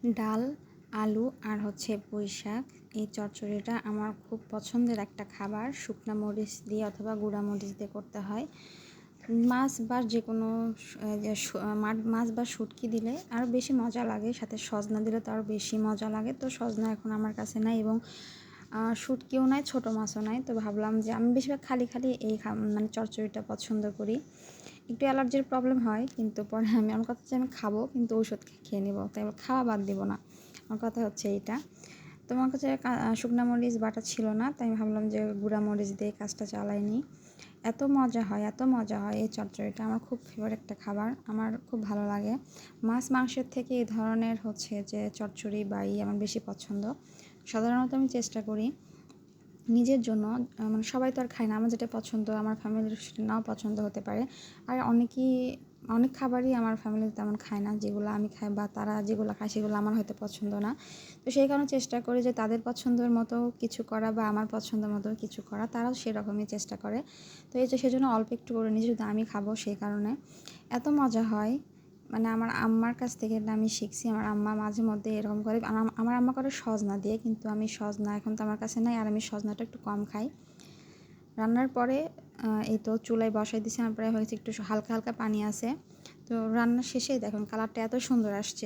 ডাল, আলু আর হচ্ছে পুঁই শাক। এই চচ্চড়িটা আমার খুব পছন্দের একটা খাবার। শুকনা মরিচ দিয়ে অথবা গুঁড়া মরিচ দিয়ে করতে হয়। মাছ বা যেকোনো মাছ বা শুটকি দিলে আরও বেশি মজা লাগে, সাথে সজনা দিলে তো আরও বেশি মজা লাগে। তো সজনা এখন আমার কাছে নাই এবং শুটকিও নাই, ছোটো মাছও নাই। তো ভাবলাম যে আমি বেশিরভাগ খালি এই মানে চচ্চড়িটা পছন্দ করি। একটু অ্যালার্জির প্রবলেম হয়, কিন্তু পরে আমার কথা হচ্ছে আমি খাবো, কিন্তু ঔষধ খেয়ে নেবো, তাই খাওয়া বাদ দেবো না। আমার কথা হচ্ছে এইটা। তোমার কাছে শুকনা মরিচ বাটা ছিল না, তাই আমি ভাবলাম যে গুঁড়া মরিচ দিয়ে কাজটা চালাই নিই। এত মজা হয় এই চচ্চড়িটা। আমার খুব ফেভারিট একটা খাবার, আমার খুব ভালো লাগে। মাছ মাংসের থেকে এই ধরনের হচ্ছে যে চচ্চড়ি বা আমার বেশি পছন্দ। সাধারণত আমি চেষ্টা করি নিজের জন্য, মানে সবাই তো আর খায় না। আমার যেটা পছন্দ আমার ফ্যামিলির সেটা নাও পছন্দ হতে পারে। আর অনেক খাবারই আমার ফ্যামিলি তেমন খায় না, যেগুলো আমি খাই বা তারা যেগুলো খায় সেগুলো আমার হয়তো পছন্দ না। তো সেই কারণে চেষ্টা করি যে তাদের পছন্দের মতো কিছু করা বা আমার পছন্দের মতো কিছু করা, তারাও সেরকমই চেষ্টা করে। তো এই যে সেজন্য অল্প একটু করে নিই, যেহেতু আমি খাবো সেই কারণে। এত মজা হয়, মানে আমার আম্মার কাছ থেকে এটা আমি শিখছি। আমার আম্মা মাঝে মধ্যে এরকম করে। আমার আম্মা করে সজনা দিয়ে, কিন্তু আমি সজনা এখন তো আমার কাছে নাই, আর আমি সজনাটা একটু কম খাই। রান্নার পরে এই তো চুলায় বসাই দিয়েছি, আমার প্রায় হয়েছে, একটু হালকা হালকা পানি আছে। তো রান্নার শেষে দেখুন কালারটা এত সুন্দর আসছে।